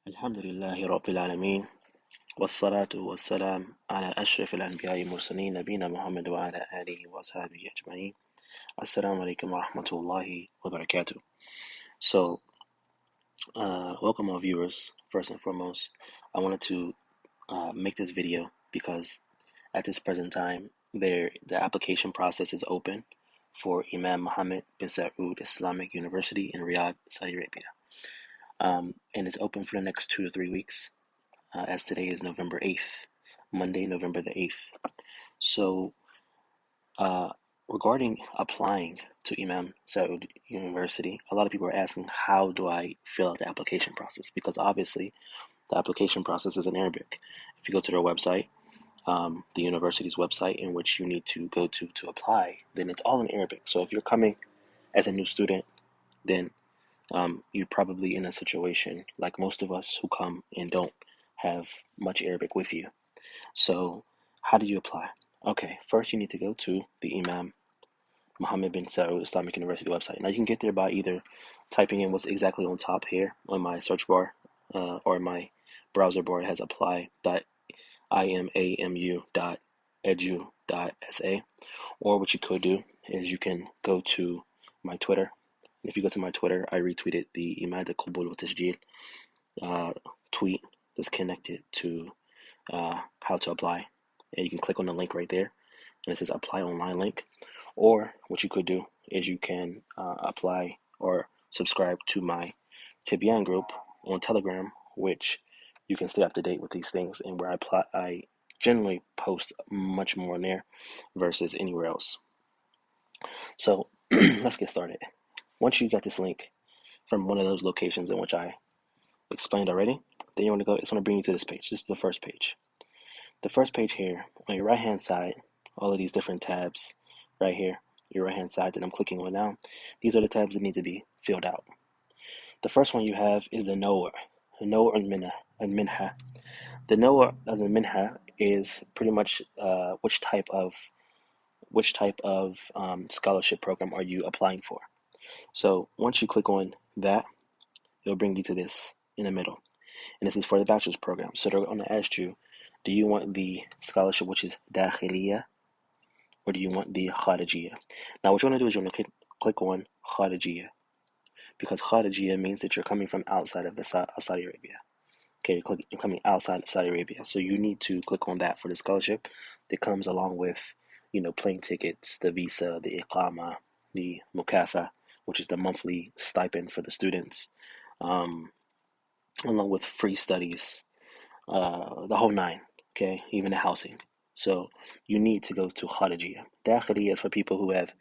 الحمد لله رب العالمين والصلاة والسلام على أشرف الأنبياء والمرسلين نبينا محمد وعلى آله وصحبه أجمعين. Assalamu alaikum wa rahmatullahi wa barakatuh. So, welcome all viewers. First and foremost, I wanted to make this video because at this present time, the application process is open for Imam Mohammed bin Saud Islamic University in Riyadh, Saudi Arabia. And it's open for the next 2 to 3 weeks. As today is November 8th, Monday, November the 8th. So, regarding applying to Imam Saud University, a lot of people are asking, how do I fill out the application process? Because obviously, the application process is in Arabic. If you go to their website, the university's website in which you need to go to apply, then it's all in Arabic. So if you're coming as a new student, then you're probably in a situation like most of us who come and don't have much Arabic with you. So how do you apply? Okay, first you need to go to the Imam Mohammed bin Saud Islamic University website. Now you can get there by either typing in what's exactly on top here on my search bar or my browser bar. It has apply.imamu.edu.sa. Or what you could do is you can go to my Twitter. If you go to my Twitter, I retweeted the Imad al-Qabul wa Tasjil tweet that's connected to how to apply. And you can click on the link right there, and it says apply online link. Or what you could do is you can apply or subscribe to my At-Tibyān group on Telegram, which you can stay up to date with these things, and where I generally post much more in there versus anywhere else. So let's get started. Once you got this link from one of those locations in which I explained already, then you want to go. It's going to bring you to this page. This is the first page. The first page here, on your right hand side, all of these different tabs right here, your right hand side that I'm clicking on now, these are the tabs that need to be filled out. The first one you have is the Nawar al-Minha. The Nawar al-Minha is pretty much which type of scholarship program are you applying for. So once you click on that, it'll bring you to this in the middle. And this is for the bachelor's program. So they're going to ask you, do you want the scholarship which is Dakhiliya, or do you want the Kharijiyya? Now what you want to do is you want to click on Kharijiyya, because Kharijiyya means that you're coming from outside of Saudi Arabia. Okay, you're coming outside of Saudi Arabia. So you need to click on that for the scholarship that comes along with, plane tickets, the visa, the iqama, the mukafa, which is the monthly stipend for the students, along with free studies, the whole nine, okay, even the housing. So you need to go to Kharijiyya. Dakhiliyya is for people who have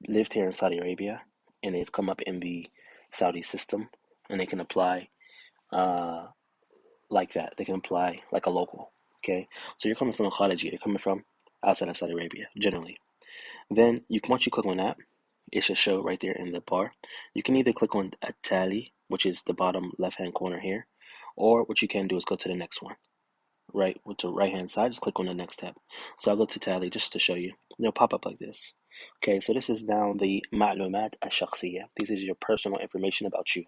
lived here in Saudi Arabia and they've come up in the Saudi system, and they can apply like that. They can apply like a local, okay? So you're coming from a Kharijiyya, you're coming from outside of Saudi Arabia, generally. Then once you click on that, it should show right there in the bar. You can either click on Tali, which is the bottom left-hand corner here, or what you can do is go to the next one. Right, with the right-hand side, just click on the next tab. So I'll go to Tali just to show you. It'll pop up like this. Okay, so this is now the Ma'lumat al-Shakhsiyya. This is your personal information about you.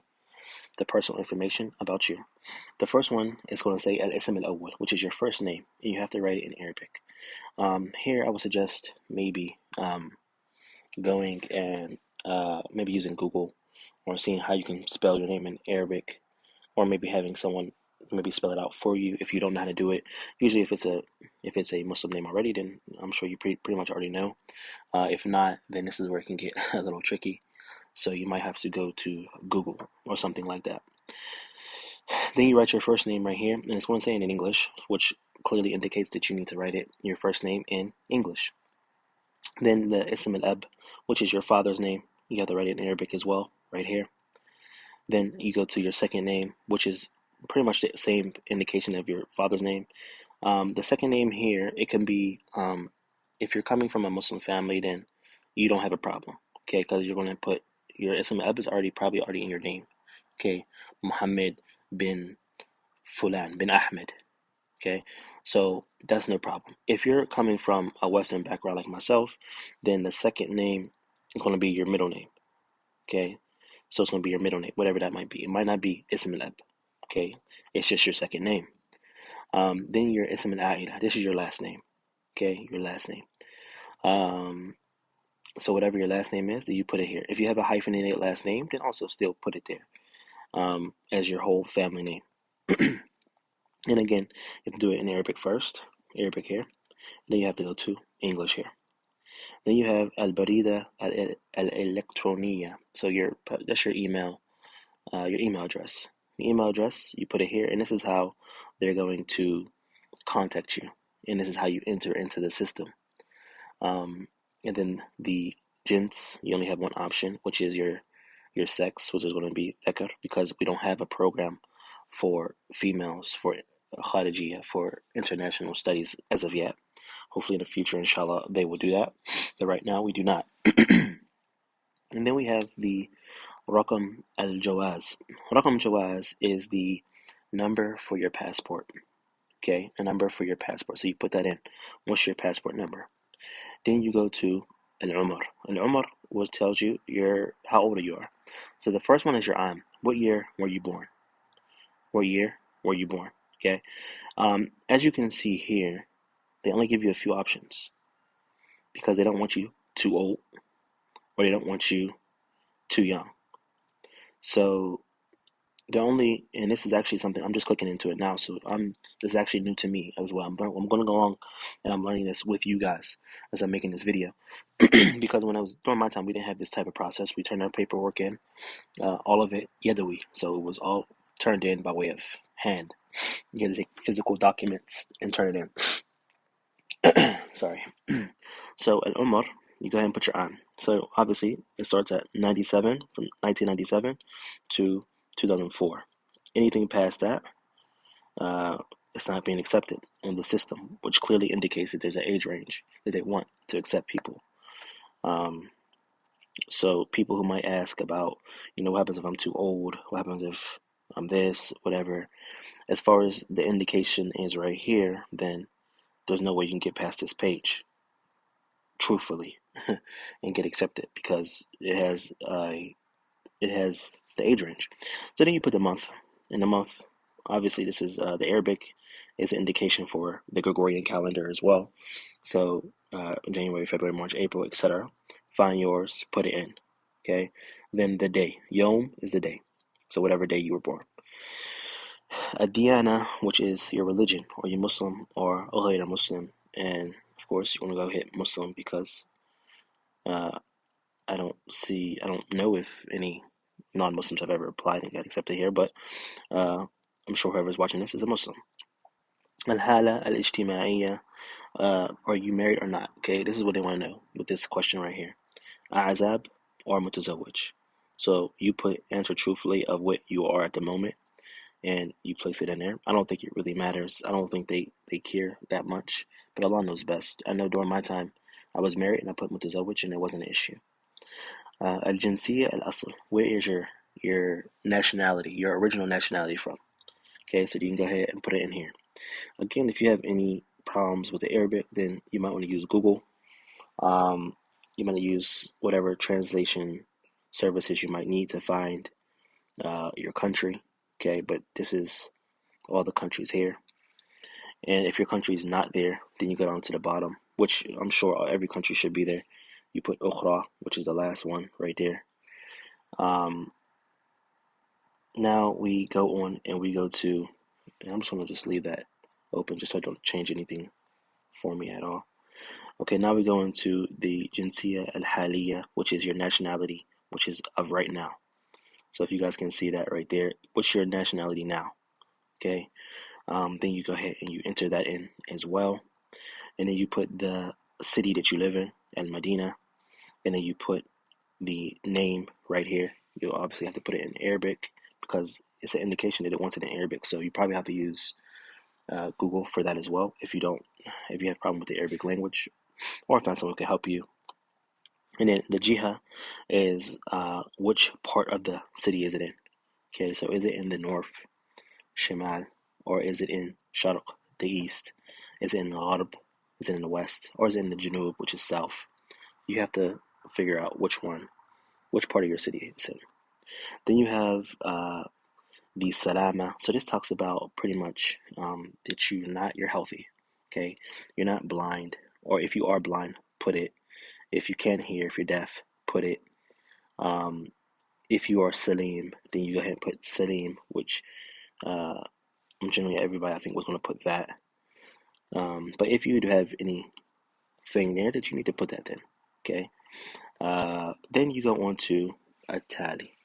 The personal information about you. The first one is going to say Al-Ism al-Awwal, which is your first name, and you have to write it in Arabic. Here I would suggest maybe going and maybe using Google, or seeing how you can spell your name in Arabic, or maybe having someone maybe spell it out for you if you don't know how to do it. Usually if it's a Muslim name already, then I'm sure you pretty much already know. If not, then this is where it can get a little tricky. So you might have to go to Google or something like that. Then you write your first name right here, and it's going to say it in English, which clearly indicates that you need to write your first name in English. Then the Ism al-Ab, which is your father's name, you have to write it in Arabic as well, right here. Then you go to your second name, which is pretty much the same indication of your father's name. The second name here, it can be, if you're coming from a Muslim family, then you don't have a problem, okay? Because you're going to put your Ism al-Ab is probably already in your name, okay? Muhammad bin Fulan bin Ahmed, okay? So that's no problem. If you're coming from a Western background like myself, then the second name is going to be your middle name, okay? So it's going to be your middle name, whatever that might be. It might not be Ism al-Ab, okay? It's just your second name. Then your Ism al-A'ila. This is your last name, okay? Your last name. So whatever your last name is, then you put it here. If you have a hyphenated last name, then also still put it there as your whole family name. And again, you have to do it in Arabic first, Arabic here. Then you have to go to English here. Then you have al-barida al-electroniya. So that's your email address. The email address, you put it here, and this is how they're going to contact you. And this is how you enter into the system. And then the jins, you only have one option, which is your sex, which is going to be dhakar, because we don't have a program for females, for kharijiyya, for international studies as of yet. Hopefully in the future, inshallah, they will do that. But right now, we do not. And then we have the Raqam al-Jawaz. Raqam Jawaz is the number for your passport. Okay, a number for your passport. So you put that in. What's your passport number? Then you go to Al-Umr. Al-Umr tells you how old you are. So the first one is your Am. What year were you born? What year were you born? Okay. As you can see here, they only give you a few options because they don't want you too old or they don't want you too young. So and this is actually something I'm just clicking into it now. So this is actually new to me as well. I'm going to go along and I'm learning this with you guys as I'm making this video. Because when I was during my time, we didn't have this type of process. We turned our paperwork in, all of it yadawi. So it was all turned in by way of hand. You had to take physical documents and turn it in. Sorry. So at Umar, you go ahead and put your on. So obviously it starts at 97, from 1997 to 2004. Anything past that, it's not being accepted in the system, which clearly indicates that there's an age range that they want to accept people. So people who might ask about, what happens if I'm too old? What happens if I'm this, whatever? As far as the indication is right here, then there's no way you can get past this page, truthfully, and get accepted because it has the age range. So then you put the month. In the month, obviously this is the Arabic is an indication for the Gregorian calendar as well. So January, February, March, April, etc. Find yours, put it in. Okay. Then the day. Yom is the day. So whatever day you were born. Ad-Diyana, which is your religion, or you Muslim or Ghayr Muslim, and of course you want to go hit Muslim because I don't know if any non-Muslims have ever applied and got accepted here, but I'm sure whoever's watching this is a Muslim. Al-Hala al-Ijtima'iyya, are you married or not? Okay, this is what they want to know with this question right here. A'azab or Mutazawwij. So you answer truthfully of what you are at the moment, and you place it in there. I don't think it really matters. I don't think they care that much, but Allah knows best. I know during my time, I was married and I put Mutazawwij and it wasn't an issue. Al-Jinsiyya al-Asl. Where is your nationality, your original nationality from? Okay, so you can go ahead and put it in here. Again, if you have any problems with the Arabic, then you might want to use Google. You might use whatever translation services you might need to find your country. Okay, but this is all the countries here. And if your country is not there, then you go down to the bottom, which I'm sure every country should be there. You put Ukhra, which is the last one right there. Now we go on and we go to, and I'm just going to just leave that open just so I don't change anything for me at all. Okay, now we go into the Jinsiyya al-Haliyya, which is your nationality, which is of right now. So if you guys can see that right there, what's your nationality now? Okay, then you go ahead and you enter that in as well. And then you put the city that you live in, Al-Madina, and then you put the name right here. You'll obviously have to put it in Arabic because it's an indication that it wants it in Arabic. So you probably have to use Google for that as well if you have a problem with the Arabic language, or find someone who can help you. And then the jiha is which part of the city is it in? Okay, so is it in the north, shimal, or is it in sharq, the east? Is it in the gharb? Is it in the west? Or is it in the junub, which is south? You have to figure out which part of your city it's in. Then you have the salama. So this talks about pretty much that you're healthy. Okay, you're not blind, or if you are blind, put it. If you can't hear, if you're deaf, put it. Um, if you are salim, then you go ahead and put salim, which generally everybody I think was going to put that. But if you do have anything there that you need to put that in, okay. Then you go on to a tally.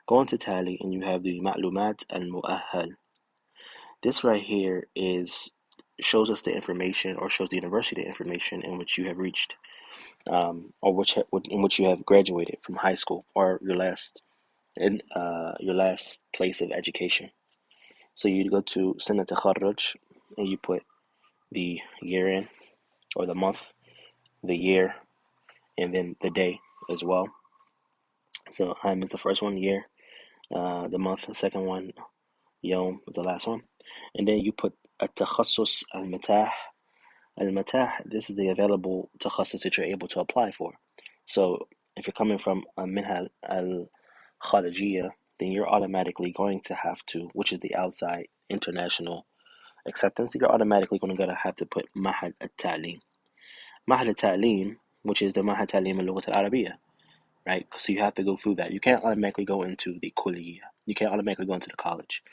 Go on to tally, and you have the ma'lumat al-mu'ahhal. This right here is shows us the information, or shows the university the information in which you have reached, or in which you have graduated from high school, or your last place of education. So you go to Sana Takharruj, and you put the year in, or the month, the year, and then the day as well. So is the first one, year, the month, the second one, Yom is the last one. And then you put At-Takhassus al-Matah. Al-Matah, this is the available takhassus that you're able to apply for. So if you're coming from a Minha al-Kharijiyya, then you're automatically going to have to, which is the outside international acceptance, you're automatically going to have to put Mahad al-Ta'lim. Mahad al-Ta'lim, which is the Mahad al-Ta'lim al-Lughat al-Arabiyyah, right? So you have to go through that. You can't automatically go into the kulliyah. You can't automatically go into the college.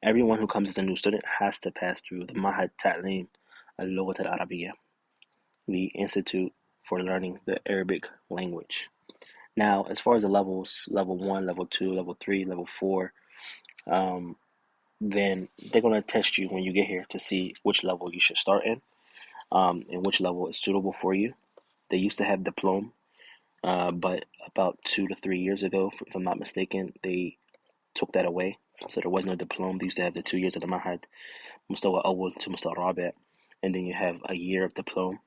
Everyone who comes as a new student has to pass through the Mahad Ta'lim al-Lughat al-Arabiyyah, the Institute for Learning the Arabic Language. Now, as far as the levels, level 1, level 2, level 3, level 4, then they're going to test you when you get here to see which level you should start in, and which level is suitable for you. They used to have diploma, but about 2 to 3 years ago, if I'm not mistaken, they took that away. So there was no diploma. They used to have the 2 years of the Mahad, Mustawa Awwal to Mustawa Rabi', and then you have a year of diploma.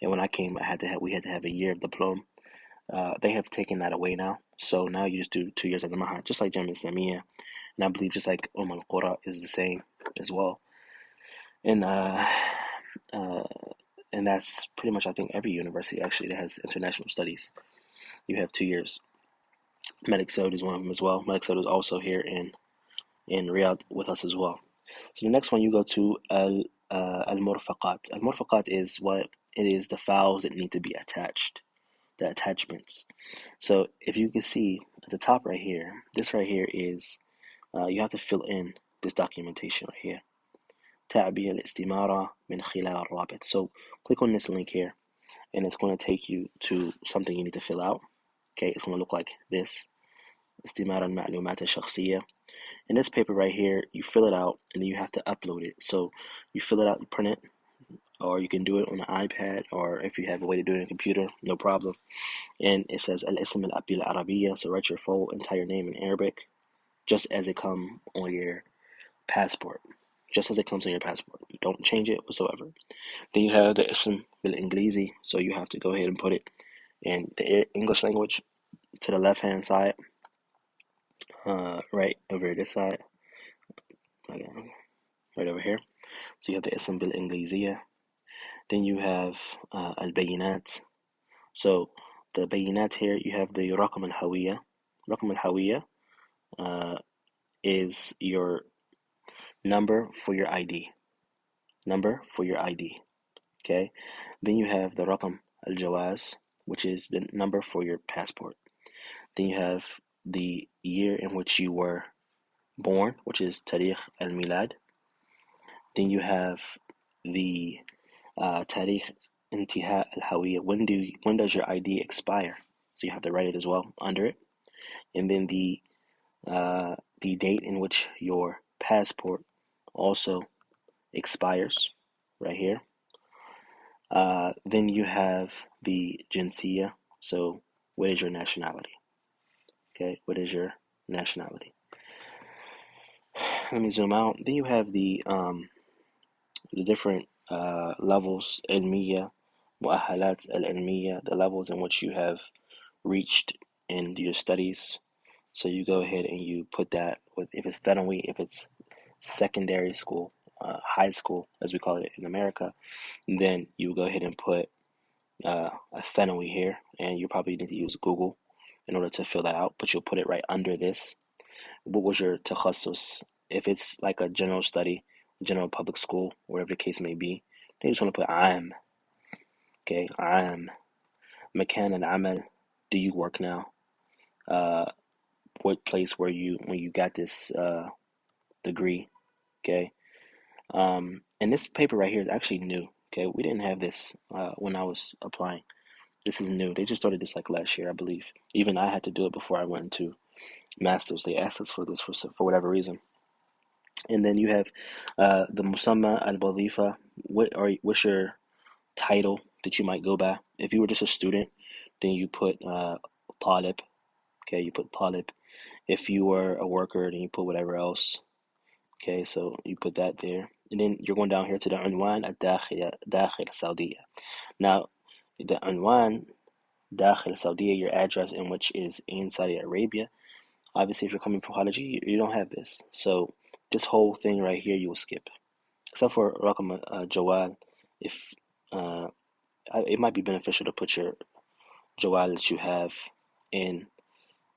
And when I came, we had to have a year of diploma. They have taken that away now. So now you just do 2 years of the Mahad, just like Jamia Islamiyya. And I believe just like Al-Qura is the same as well. And uh, and that's pretty much, I think, every university actually that has international studies. You have 2 years. Malik Saud is one of them as well. Malik Saud is also here in Riyadh with us as well. So the next one, you go to al-murfaqat. Al-murfaqat is what it is, the files that need to be attached, the attachments. So if you can see at the top right here, this right here is, you have to fill in this documentation right here. تعبئة الاستمارة من خلال الرابط. So click on this link here, and it's going to take you to something you need to fill out. Okay, it's going to look like this. استمارة المعلومات الشخصية. In this paper right here, you fill it out, and then you have to upload it. So you fill it out, you print it, or you can do it on an iPad, or if you have a way to do it on a computer, no problem. And it says Al-Ism Al-Abi Al-Arabiya, so write your full entire name in Arabic, just as it comes on your passport. Just as it comes on your passport. Don't change it whatsoever. Then you have the Ism Bil-Inglizi, so you have to go ahead and put it in the English language to the left-hand side, right over this side, right over here. So you have the Ism Bil-Ingliziyya. Then you have Al-Bayinat. So the Bayinat here, you have the Raqam Al-Hawiyya. Raqam Al-Hawiyya is your number for your ID. Number for your ID. Okay? Then you have the Raqam Al-Jawaz, which is the number for your passport. Then you have the year in which you were born, which is Tariq Al-Milad. Then you have the Tariq Intiha Al-Hawiyya. When does your ID expire? So you have to write it as well under it. And then the date in which your passport also expires, right here. Then you have the jinsiyya. So what is your nationality? Okay, what is your nationality? Let me zoom out. Then you have the different levels, ilmiya, mu'ahalat al-ilmiya, the levels in which you have reached in your studies. So you go ahead and you put that with, if it's thanawi, if it's secondary school, high school, as we call it in America, then you go ahead and put a thanawi here, and you probably need to use Google in order to fill that out, but you'll put it right under this. What was your takhasus? If it's like a general study, general public school, whatever the case may be, then you just want to put am. Okay, am. Makan and amal. Do you work now? Uh, what place were you when you got this degree? Okay. And this paper right here is actually new. Okay, we didn't have this when I was applying. This is new. They just started this like last year, I believe. Even I had to do it before I went into masters. They asked us for this for whatever reason. And then you have the musamma al-wadifa. What's your title that you might go by? If you were just a student, then you put talib. Okay, you put talib. If you were a worker, then you put whatever else. Okay, so you put that there. And then you're going down here to the unwan al-dakhil Saudiya. Now, the unwan dakhil Saudiya, your address in which is in Saudi Arabia. Obviously, if you're coming from Khaliji, you don't have this. So this whole thing right here, you will skip. Except for Rakam Jawal, if it might be beneficial to put your Jawal that you have in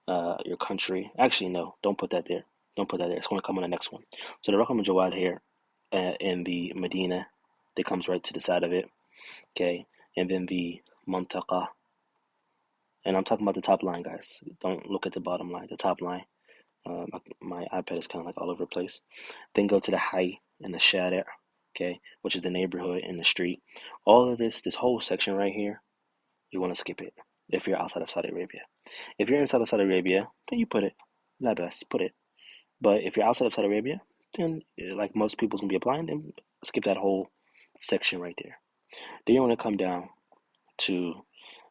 your country. Actually, no, don't put that there. Don't put that there. It's going to come on the next one. So the Rakam Jawad here in the Medina that comes right to the side of it. Okay. And then the Mantaqa. And I'm talking about the top line, guys. Don't look at the bottom line. The top line. My iPad is kind of like all over the place. Then go to the Hay and the Shari', okay, which is the neighborhood and the street. All of this whole section right here, you want to skip it if you're outside of Saudi Arabia. If you're inside of Saudi Arabia, then you put it. La best, put it. But if you're outside of Saudi Arabia, then like most people's gonna be applying, then skip that whole section right there. Then you want to come down to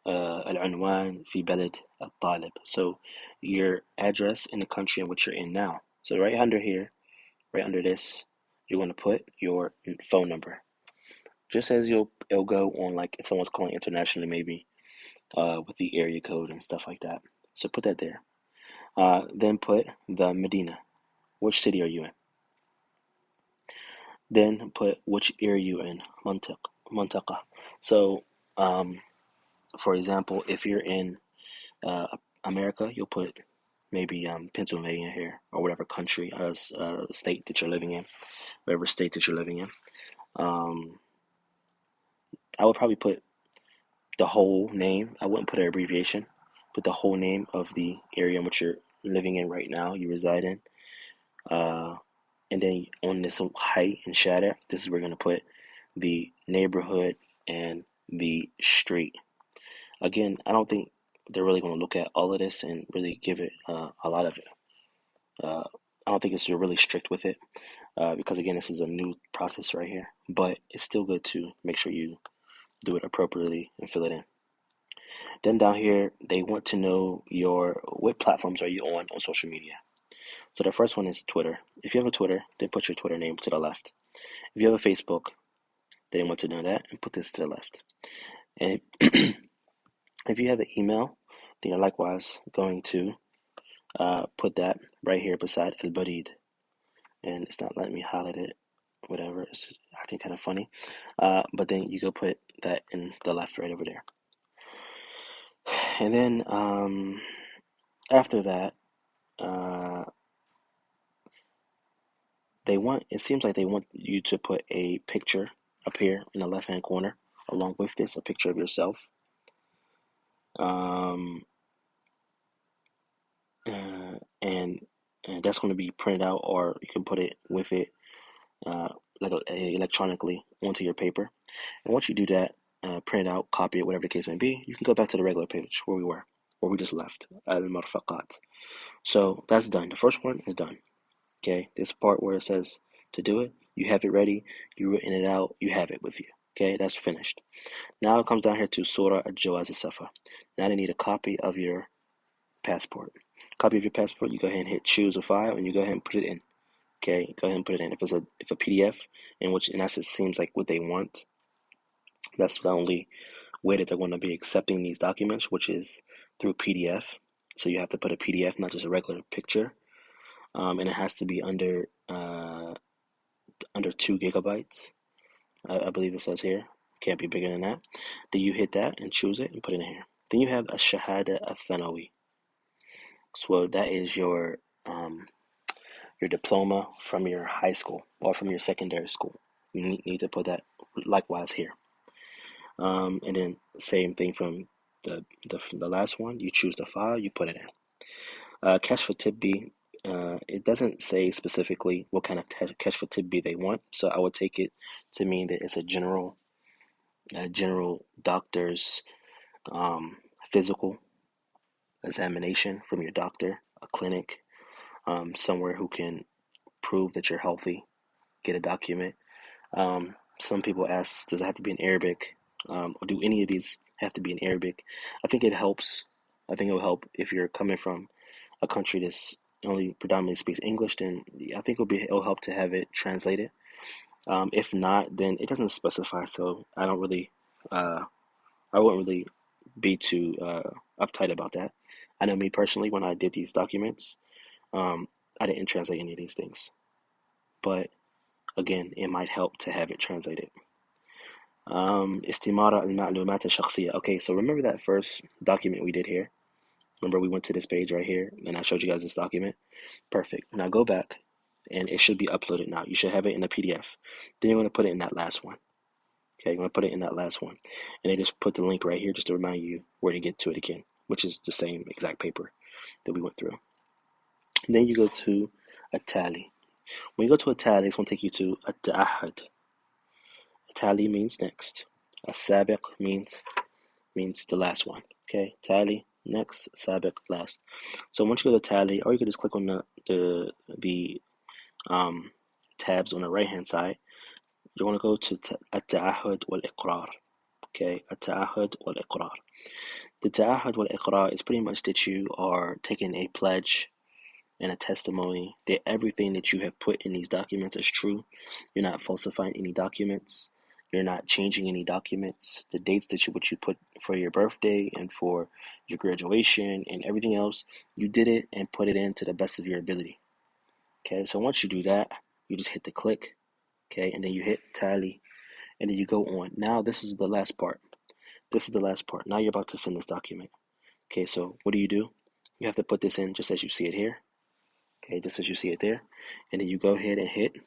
العنوان في بلد الطالب. So your address in the country in which you're in now. So right under here, right under this, you're going to put your phone number. Just as it'll go on like if someone's calling internationally, maybe with the area code and stuff like that. So put that there. Then put the Medina. Which city are you in? Then put which area you in. Mantaqa. So for example, if you're in America, you'll put maybe Pennsylvania here or whatever country, state that you're living in, whatever state that you're living in. I would probably put the whole name. I wouldn't put an abbreviation. Put the whole name of the area in which you're living in right now, you reside in. And then on this height and shadow, this is where you're going to put the neighborhood and the street. Again, I don't think they're really going to look at all of this and really give it a lot of it. I don't think it's really strict with it because, again, this is a new process right here. But it's still good to make sure you do it appropriately and fill it in. Then down here, they want to know what platforms are you on social media. So the first one is Twitter. If you have a Twitter, then put your Twitter name to the left. If you have a Facebook, they want to know that and put this to the left. And if you have an email, then you're likewise going to put that right here beside Al-Barid. And it's not letting me highlight it, whatever. It's, I think, kind of funny. But then you go put that in the left right over there. And then after that, it seems like they want you to put a picture up here in the left-hand corner, along with this, a picture of yourself. And that's going to be printed out, or you can put it with it electronically onto your paper. And once you do that, print it out, copy it, whatever the case may be, you can go back to the regular page where we just left, al-marfaqat. So that's done. The first one is done. Okay, this part where it says to do it, you have it ready, you written it out, you have it with you. Okay, that's finished. Now it comes down here to Surah al-Jawaz al-Safa. Now they need a copy of your passport. Copy of your passport, you go ahead and hit choose a file and you go ahead and put it in. Okay, go ahead and put it in. If a PDF, in essence seems like what they want, that's the only way that they're going to be accepting these documents, which is through PDF. So you have to put a PDF, not just a regular picture. And it has to be under 2 gigabytes. I believe it says here. Can't be bigger than that. Then you hit that and choose it and put it in here. Then you have a Shahada al-Thanawi. So that is your diploma from your high school or from your secondary school. You need to put that likewise here. And then same thing from the last one. You choose the file, you put it in. Cash for Tibbi, it doesn't say specifically what kind of cash for Tibbi they want, so I would take it to mean that it's a general doctor's physical examination from your doctor, a clinic, somewhere who can prove that you're healthy, get a document. Some people ask, does it have to be in Arabic? Or do any of these have to be in Arabic? I think it helps. I think it will help if you're coming from a country that's only predominantly speaks English. Then I think it'll help to have it translated. If not, then it doesn't specify. So I wouldn't really be too uptight about that. I know me personally, when I did these documents, I didn't translate any of these things. But again, it might help to have it translated. استمارة المعلومات الشخصية. Okay, so remember that first document we did here? Remember we went to this page right here and I showed you guys this document? Perfect. Now go back and it should be uploaded now. You should have it in a PDF. Then you're going to put it in that last one. Okay, you're going to put it in that last one. And they just put the link right here just to remind you where to get to it again, which is the same exact paper that we went through. Then you go to At-Tali. When you go to At-Tali, it's going to take you to At-Ta'ahud. Tali means next. As-Sabiq means the last one. Okay, Tali next, Sabiq last. So once you go to Tali, or you can just click on the tabs on the right hand side. You want to go to At-Ta'ahud wal-Iqrar. Okay, At-Ta'ahud wal-Iqrar. The Ta'ahud wal-Iqrar is pretty much that you are taking a pledge and a testimony that everything that you have put in these documents is true. You're not falsifying any documents. You're not changing any documents. The dates that you put for your birthday and for your graduation and everything else, you did it and put it in to the best of your ability. Okay, so once you do that, you just hit the click. Okay, and then you hit tally, and then you go on. Now this is the last part. This is the last part. Now you're about to send this document. Okay, so what do? You have to put this in just as you see it here. Okay, just as you see it there, and then you go ahead and hit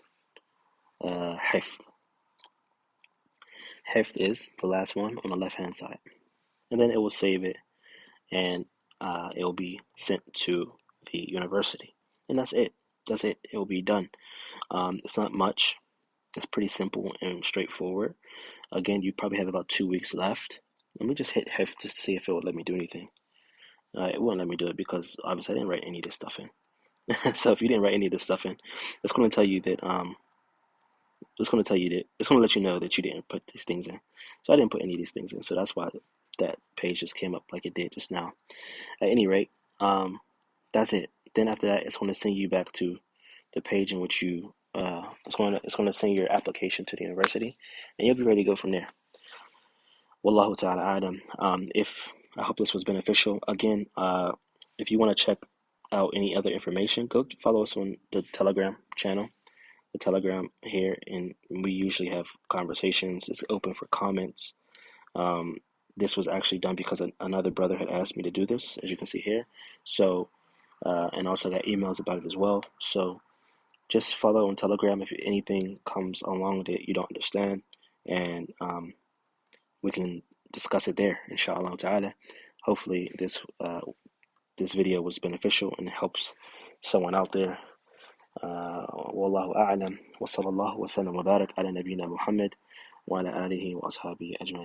hifd. Hifd is the last one on the left hand side, and then it will save it, and it will be sent to the university, and that's it. That's it. It will be done. It's not much. It's pretty simple and straightforward. Again, you probably have about 2 weeks left. Let me just hit hifd just to see if it would let me do anything. It won't let me do it because obviously I didn't write any of this stuff in. So if you didn't write any of this stuff in, it's going to tell you that it's going to let you know that you didn't put these things in. So I didn't put any of these things in. So that's why that page just came up like it did just now. At any rate, that's it. Then after that, it's going to send you back to the page in which you it's going to send your application to the university, and you'll be ready to go from there. Wallahu ta'ala a'lam. I hope this was beneficial. Again, if you want to check out any other information, go follow us on the Telegram channel, the Telegram here, and we usually have conversations. It's open for comments. This was actually done because another brother had asked me to do this, as you can see here. So, and also got emails about it as well. So just follow on Telegram if anything comes along that you don't understand, and we can discuss it there, Inshaa Allāh ta'ala. Hopefully this video was beneficial and helps someone out there. والله أعلم وصلى الله وسلم وبارك على نبينا محمد وعلى آله وأصحابه أجمعين.